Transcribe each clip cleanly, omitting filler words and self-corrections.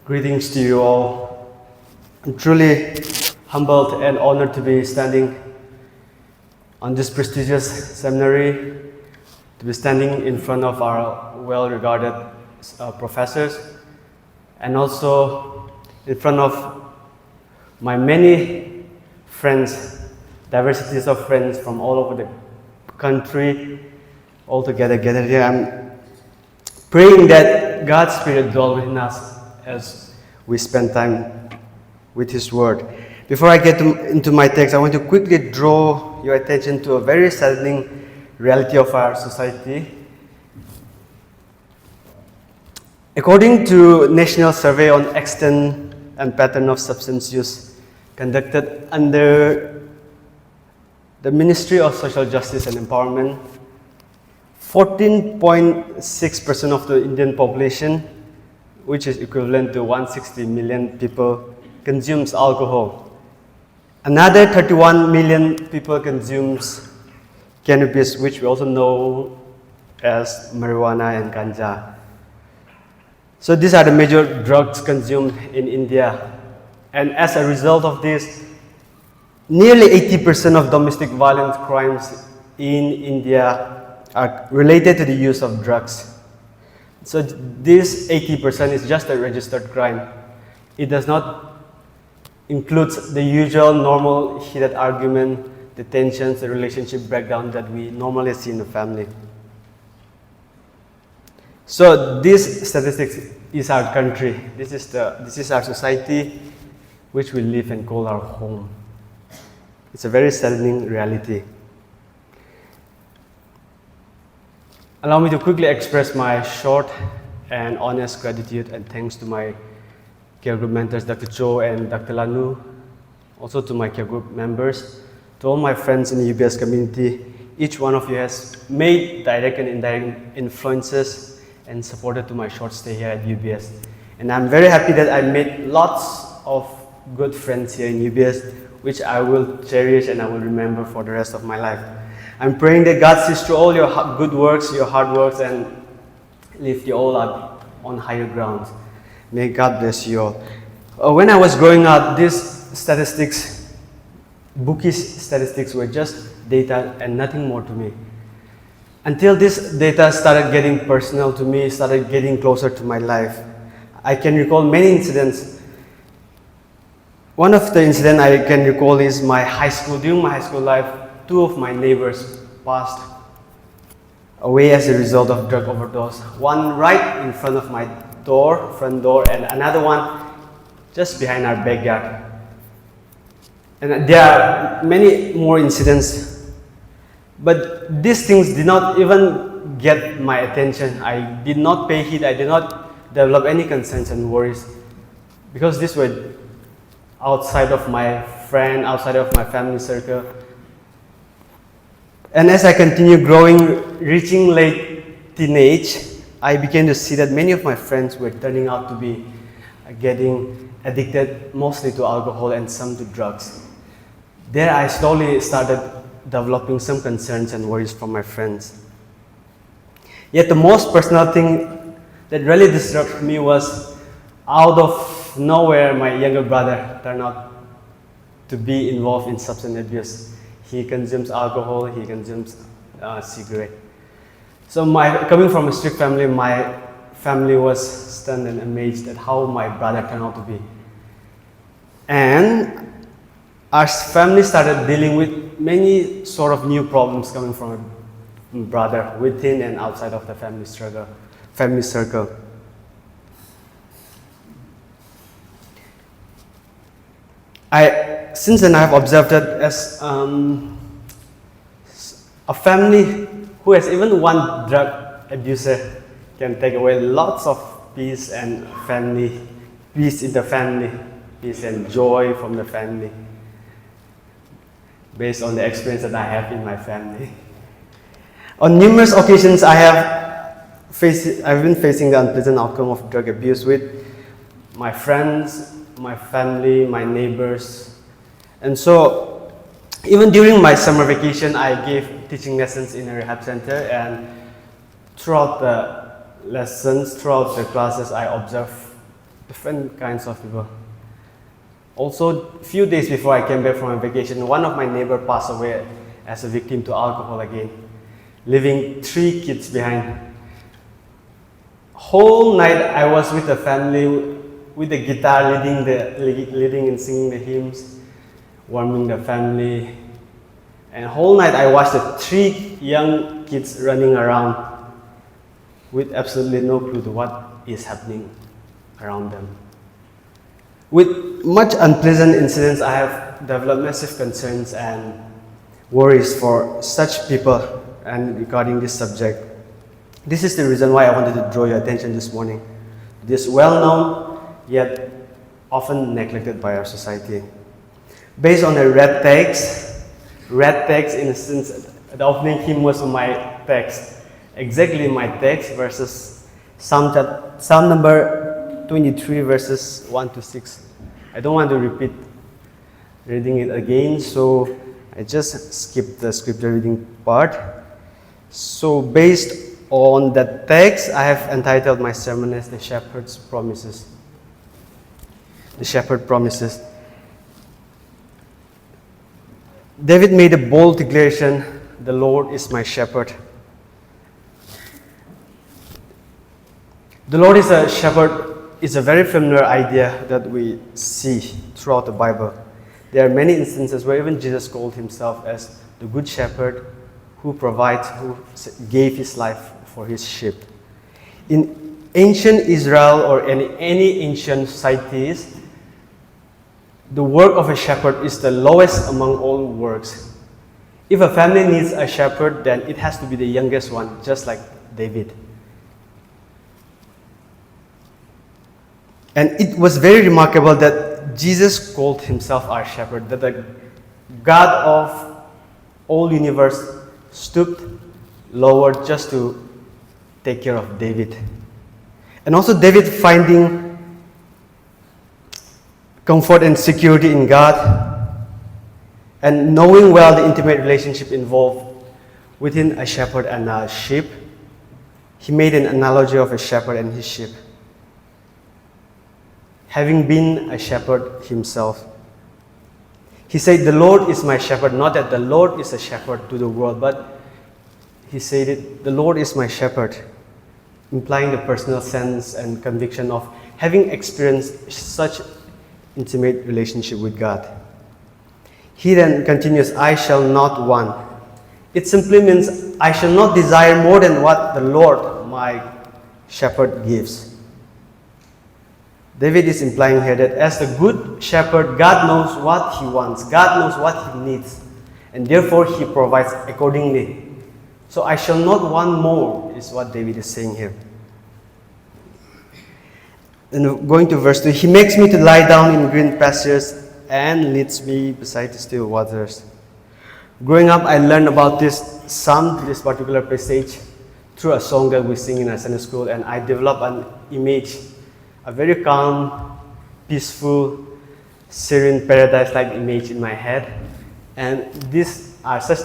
Greetings to you all. I'm truly humbled and honored to be standing on this prestigious seminary, to be standing in front of our well-regarded professors, and also in front of my many friends, diversities of friends from all over the country, all together gathered here. I'm praying that God's Spirit dwell within us as we spend time with His Word. Before I get into my text, I want to quickly draw your attention to a very saddening reality of our society. According to National Survey on Extent and Pattern of Substance Use conducted under the Ministry of Social Justice and Empowerment, 14.6% of the Indian population, which is equivalent to 160 million people, consumes alcohol. Another 31 million people consumes cannabis, which we also know as marijuana and ganja. So these are the major drugs consumed in India. And as a result of this, nearly 80% of domestic violence crimes in India are related to the use of drugs. So this 80% is just a registered crime. It does not include the usual normal heated argument, the tensions, the relationship breakdown that we normally see in the family. So this statistics is our country. This is our society, which we live and call our home. It's a very saddening reality. Allow me to quickly express my short and honest gratitude and thanks to my care group mentors, Dr. Cho and Dr. Lanu, also to my care group members, to all my friends in the UBS community. Each one of you has made direct and indirect influences and supported to my short stay here at UBS. And I'm very happy that I made lots of good friends here in UBS, which I will cherish and I will remember for the rest of my life. I'm praying that God sees through all your good works, your hard works, and lift you all up on higher ground. May God bless you all. When I was growing up, these statistics, bookish statistics, were just data and nothing more to me. Until this data started getting personal to me, started getting closer to my life. I can recall many incidents. One of the incidents I can recall is during my high school life, two of my neighbors passed away as a result of drug overdose. One right in front of my front door, and another one just behind our backyard. And there are many more incidents, but these things did not even get my attention. I did not pay heed. I did not develop any concerns and worries, because these were outside of my friend, outside of my family circle. And as I continued growing, reaching late teenage, I began to see that many of my friends were turning out to be getting addicted mostly to alcohol and some to drugs. There I slowly started developing some concerns and worries from my friends. Yet the most personal thing that really disturbed me was, out of nowhere, my younger brother turned out to be involved in substance abuse. He consumes alcohol, he consumes cigarette. So coming from a strict family, my family was stunned and amazed at how my brother turned out to be. And our family started dealing with many sort of new problems coming from a brother within and outside of the family circle. Since then, I have observed that as a family who has even one drug abuser can take away lots of peace and peace in the family, peace and joy from the family, based on the experience that I have in my family. On numerous occasions, I've been facing the unpleasant outcome of drug abuse with my friends, my family, my neighbors. And so, even during my summer vacation, I gave teaching lessons in a rehab center, and throughout the lessons, throughout the classes, I observed different kinds of people. Also, a few days before I came back from my vacation, one of my neighbors passed away as a victim to alcohol again, leaving 3 kids behind. Whole night I was with the family, with the guitar, leading and singing the hymns, warming the family. And whole night I watched the 3 young kids running around with absolutely no clue to what is happening around them. With much unpleasant incidents, I have developed massive concerns and worries for such people and regarding this subject. This is the reason why I wanted to draw your attention this morning. This well-known yet often neglected by our society. Based on the red text in a sense, the opening hymn was my text. Exactly my text verses Psalm number 23 verses 1 to 6. I don't want to repeat reading it again, so I just skipped the scripture reading part. So based on that text, I have entitled my sermon as The Shepherd's Promises. The Shepherd Promises. David made a bold declaration, "The Lord is my shepherd." The Lord is a shepherd is a very familiar idea that we see throughout the Bible. There are many instances where even Jesus called himself as the good shepherd who provides, who gave his life for his sheep. In ancient Israel or any ancient societies, the work of a shepherd is the lowest among all works. If a family needs a shepherd, then it has to be the youngest one, just like David. And it was very remarkable that Jesus called himself our shepherd, that the God of all universe stooped lower just to take care of David. And also David finding comfort and security in God and knowing well the intimate relationship involved within a shepherd and a sheep, he made an analogy of a shepherd and his sheep. Having been a shepherd himself, he said, "The Lord is my shepherd," not that the Lord is a shepherd to the world, but he said it, "The Lord is my shepherd," implying the personal sense and conviction of having experienced such intimate relationship with God. He then continues, "I shall not want." It simply means I shall not desire more than what the Lord, my shepherd, gives. David is implying here that as the good shepherd, God knows what he wants, God knows what he needs, and therefore he provides accordingly. So I shall not want more, is what David is saying here. And going to verse 2, he makes me to lie down in green pastures and leads me beside the still waters. Growing up, I learned about this psalm, this particular passage, through a song that we sing in our Sunday school, and I developed an image, a very calm, peaceful, serene paradise-like image in my head. And these are such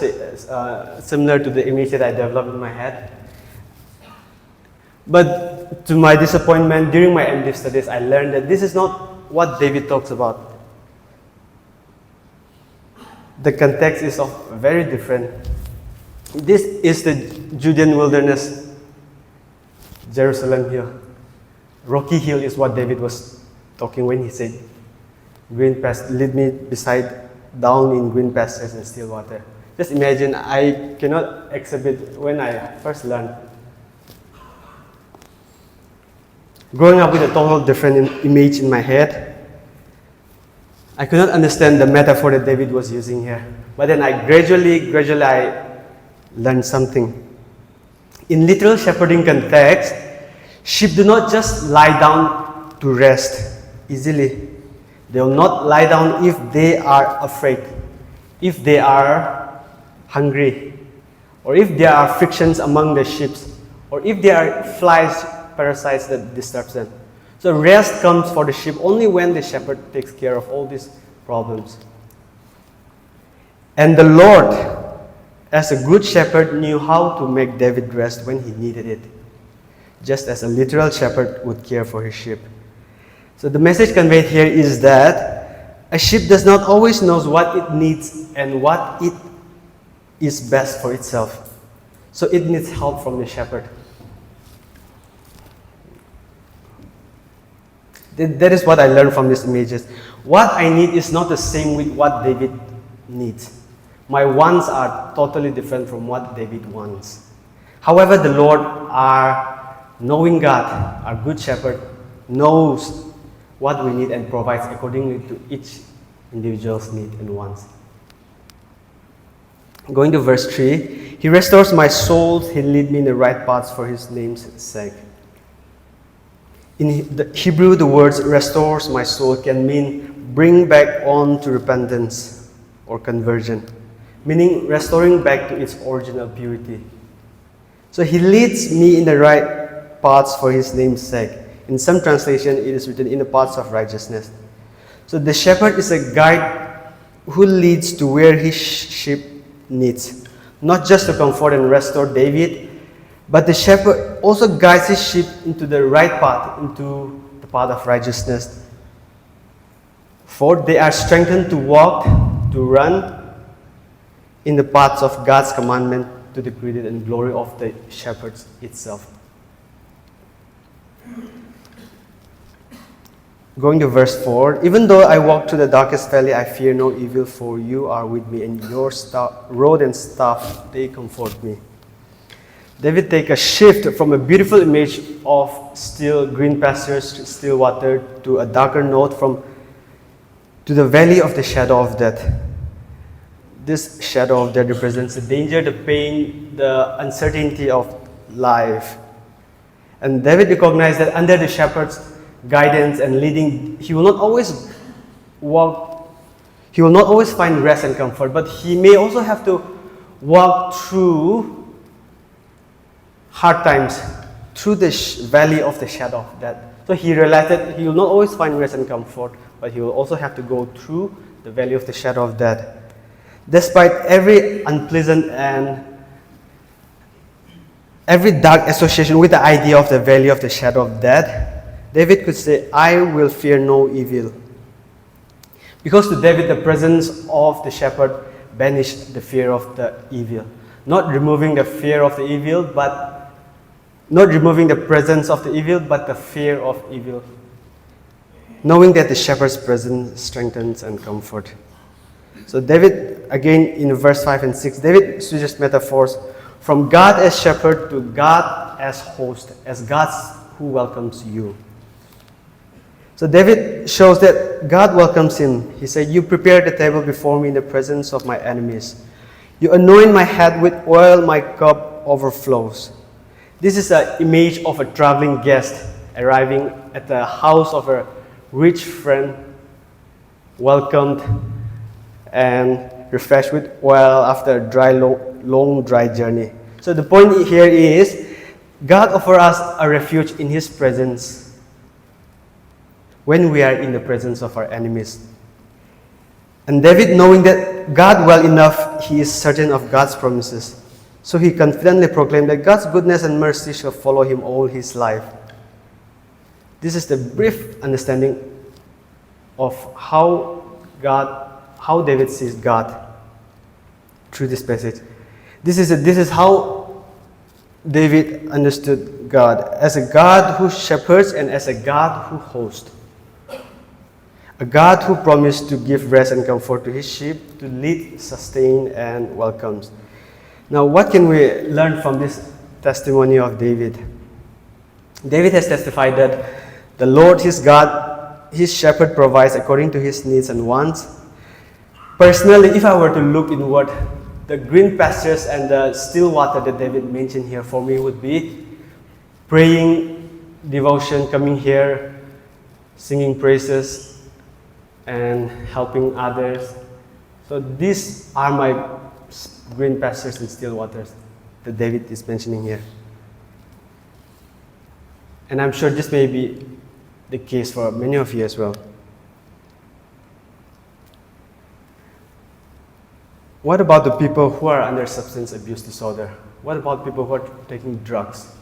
similar to the image that I developed in my head. But to my disappointment, during my M.Th studies, I learned that this is not what David talks about. The context is very different. This is the Judean wilderness, Jerusalem hill. Rocky hill is what David was talking when he said, "Green pastures, lead me down in green pastures and still water." Just imagine, I cannot exhibit when I first learned. Growing up with a total different image in my head, I could not understand the metaphor that David was using here. But then I gradually I learned something. In literal shepherding context, sheep do not just lie down to rest easily. They will not lie down if they are afraid, if they are hungry, or if there are frictions among the sheep, or if there are flies, parasites that disturbs them. So rest comes for the sheep only when the shepherd takes care of all these problems. And the Lord, as a good shepherd, knew how to make David rest when he needed it, just as a literal shepherd would care for his sheep. So the message conveyed here is that a sheep does not always know what it needs and what it is best for itself. So it needs help from the shepherd. That is what I learned from these images. What I need is not the same with what David needs. My wants are totally different from what David wants. However, the Lord, our knowing God, our good shepherd, knows what we need and provides accordingly to each individual's need and wants. Going to verse 3, He restores my soul, He leads me in the right paths for His name's sake. In the Hebrew, the words restores my soul can mean bring back on to repentance or conversion, meaning restoring back to its original purity. So He leads me in the right paths for His name's sake. In some translation, it is written in the paths of righteousness. So the shepherd is a guide who leads to where his sheep needs, not just to comfort and restore David, but the shepherd also guides his sheep into the right path, into the path of righteousness. For they are strengthened to walk, to run in the paths of God's commandment to the credit and glory of the shepherd itself. Going to verse 4, even though I walk through the darkest valley, I fear no evil, for you are with me, and your rod and staff, they comfort me. David takes a shift from a beautiful image of still green pastures, still water, to a darker note to the valley of the shadow of death. This shadow of death represents the danger, the pain, the uncertainty of life. And David recognized that under the shepherd's guidance and leading, he will not always find rest and comfort, but he may also have to walk through hard times, through the valley of the shadow of death. So he realized that he will not always find rest and comfort, but he will also have to go through the valley of the shadow of death. Despite every unpleasant and every dark association with the idea of the valley of the shadow of death, David could say, I will fear no evil. Because to David, the presence of the shepherd banished the fear of the evil. Not removing the fear of the evil, but not removing the presence of the evil, but the fear of evil. Knowing that the shepherd's presence strengthens and comforts. So David, again in verse 5 and 6, David switches metaphors from God as shepherd to God as host, as God who welcomes you. So David shows that God welcomes him. He said, you prepare the table before me in the presence of my enemies. You anoint my head with oil, my cup overflows. This is an image of a traveling guest arriving at the house of a rich friend, welcomed and refreshed with oil after a long dry journey. So the point here is, God offers us a refuge in His presence when we are in the presence of our enemies. And David, knowing that God well enough, he is certain of God's promises. So he confidently proclaimed that God's goodness and mercy shall follow him all his life. This is the brief understanding of how David sees God through this passage. This is how David understood God, as a God who shepherds and as a God who hosts. A God who promised to give rest and comfort to His sheep, to lead, sustain, and welcomes. Now, what can we learn from this testimony of David? David has testified that the Lord, his God, his shepherd, provides according to his needs and wants. Personally, if I were to look inward, the green pastures and the still water that David mentioned here for me would be praying, devotion, coming here, singing praises, and helping others. So these are my green pastures and still waters that David is mentioning here. And I'm sure this may be the case for many of you as well. What about the people who are under substance abuse disorder? What about people who are taking drugs?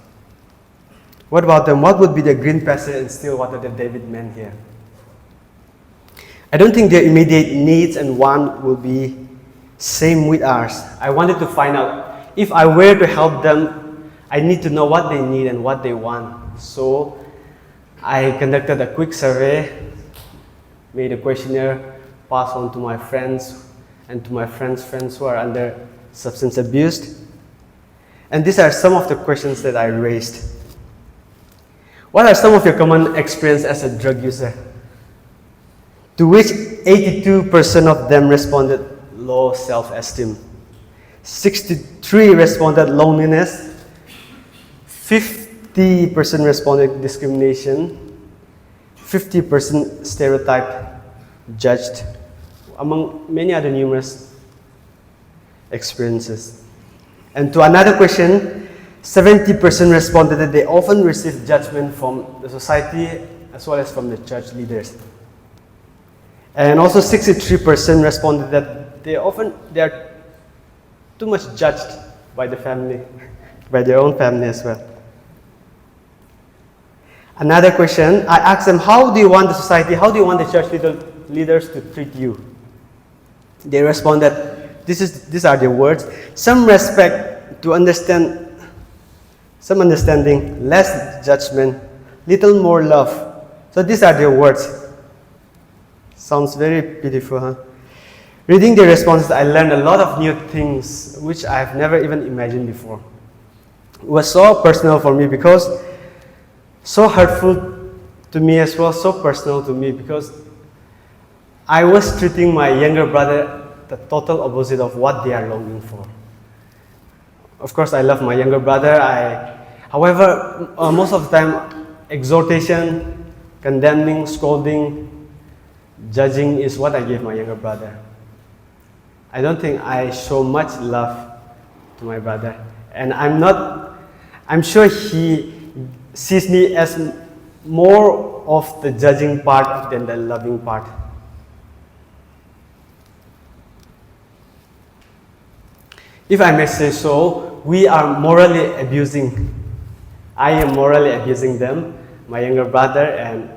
What about them? What would be the green pasture and still water that David meant here? I don't think their immediate needs and want will be same with ours. I wanted to find out if I were to help them, I need to know what they need and what they want. So I conducted a quick survey, made a questionnaire, passed on to my friends and to my friends' friends who are under substance abuse. And these are some of the questions that I raised. What are some of your common experiences as a drug user? To which 82% of them responded low self-esteem. 63 responded loneliness. 50% responded discrimination. 50% stereotype, judged, among many other numerous experiences. And to another question, 70% responded that they often receive judgment from the society as well as from the church leaders. And also 63% responded that they are too much judged by the family, by their own family as well. Another question, I asked them, how do you want the society, how do you want the church leaders to treat you? They responded, these are their words, some respect to understand, some understanding, less judgment, little more love. So these are their words. Sounds very beautiful, huh? Reading their responses, I learned a lot of new things which I've never even imagined before. It was so personal for me because so hurtful to me as well, so personal to me because I was treating my younger brother the total opposite of what they are longing for. Of course, I love my younger brother. However, most of the time, exhortation, condemning, scolding, judging is what I give my younger brother. I don't think I show much love to my brother. And I'm sure he sees me as more of the judging part than the loving part. If I may say so, we are morally abusing. I am morally abusing them, my younger brother, and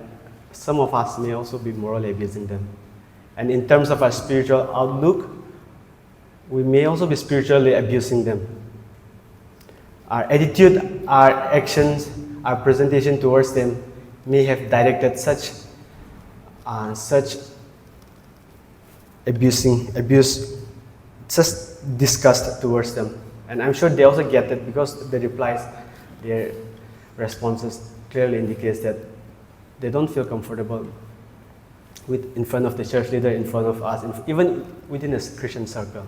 some of us may also be morally abusing them. And in terms of our spiritual outlook, we may also be spiritually abusing them. Our attitude, our actions, our presentation towards them may have directed such disgust towards them. And I'm sure they also get it because the replies, their responses clearly indicates that they don't feel comfortable in front of the church leader, in front of us, even within a Christian circle.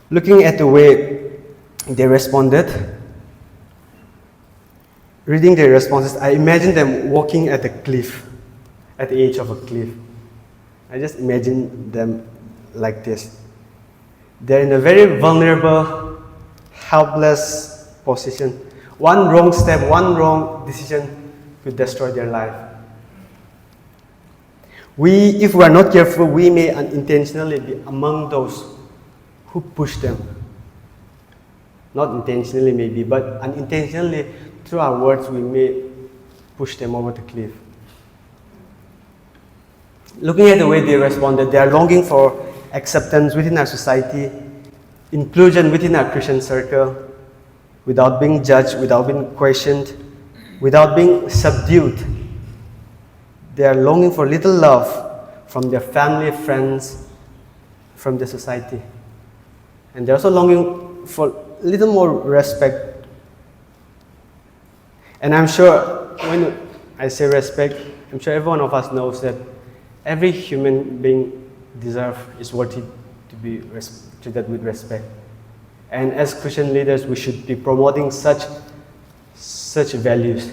Looking at the way they responded, reading their responses, I imagine them walking at a cliff, at the edge of a cliff. I just imagine them like this. They're in a very vulnerable, helpless position. One wrong step, one wrong decision could destroy their life. If we are not careful, we may unintentionally be among those who push them. Not intentionally maybe, but unintentionally through our words we may push them over the cliff. Looking at the way they responded, they are longing for acceptance within our society, inclusion within our Christian circle, without being judged, without being questioned, without being subdued. They are longing for little love from their family, friends, from the society. And they're also longing for little more respect. And I'm sure when I say respect, I'm sure every one of us knows that every human being is worthy to be treated with respect. And as Christian leaders, we should be promoting such values.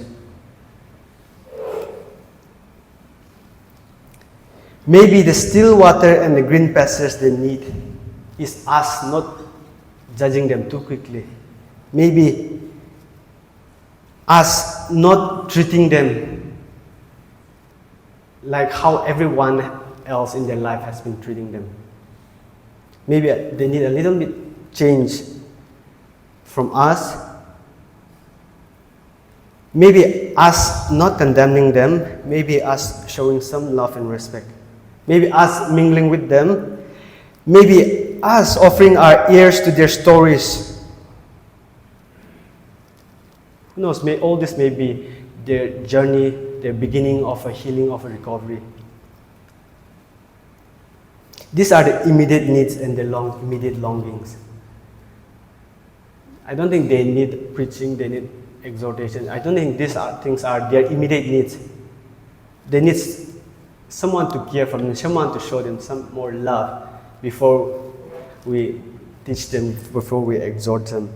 Maybe the still water and the green pastures they need is us not judging them too quickly. Maybe us not treating them like how everyone else in their life has been treating them. Maybe they need a little bit change from us. Maybe us not condemning them, maybe us showing some love and respect. maybe us mingling with them, maybe us offering our ears to their stories. Who knows, all this may be their journey, their beginning of a healing, of a recovery. These are the immediate needs and the immediate longings. I don't think they need preaching, they need exhortation. I don't think these things are their immediate needs. They need someone to care for them, someone to show them some more love before we teach them, before we exhort them.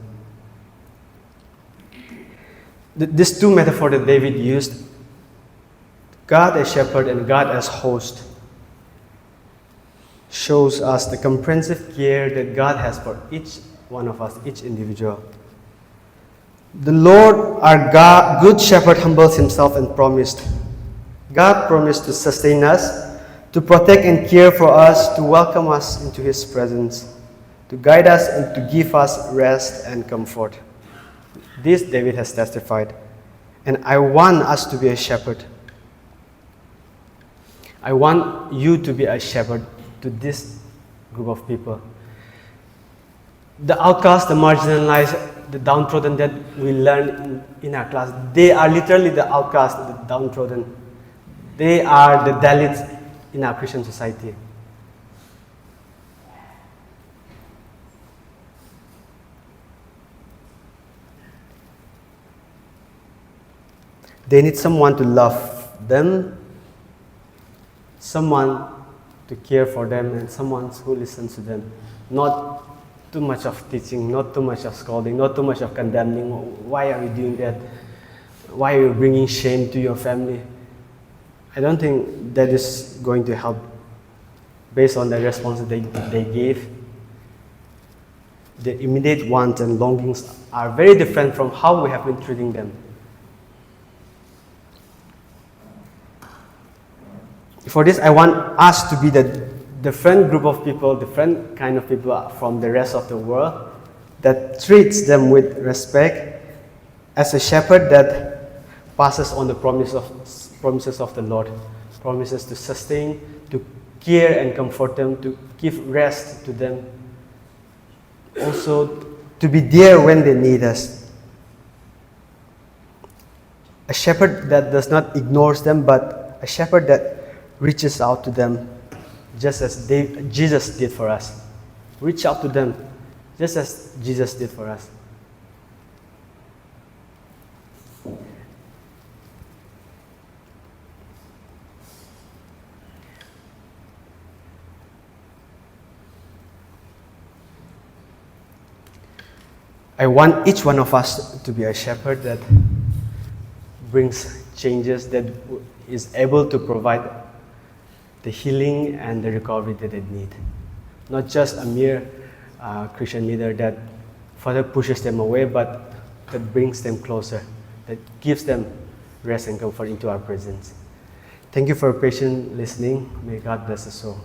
These two metaphors that David used, God as shepherd and God as host, shows us the comprehensive care that God has for each one of us, each individual. The Lord, our God, good shepherd, humbles himself and promised. God promised to sustain us, to protect and care for us, to welcome us into his presence, to guide us and to give us rest and comfort. This David has testified. And I want us to be a shepherd. I want you to be a shepherd to this group of people. The outcast, the marginalized, the downtrodden that we learn in our class, they are literally the outcast, the downtrodden. They are the Dalits in our Christian society. They need someone to love them, someone to care for them, and someone who listens to them. Not too much of teaching, not too much of scolding, not too much of condemning. Why are you doing that? Why are you bringing shame to your family? I don't think that is going to help based on the response that they gave. The immediate wants and longings are very different from how we have been treating them. For this, I want us to be the different group of people, different kind of people from the rest of the world that treats them with respect as a shepherd that passes on the promises of the Lord, promises to sustain, to care and comfort them, to give rest to them, also to be there when they need us. A shepherd that does not ignore them, but a shepherd that reaches out to them just as Jesus did for us. Reach out to them just as Jesus did for us. I want each one of us to be a shepherd that brings changes, that is able to provide the healing and the recovery that they need. Not just a mere Christian leader that further pushes them away, but that brings them closer, that gives them rest and comfort into our presence. Thank you for your patient listening. May God bless us all.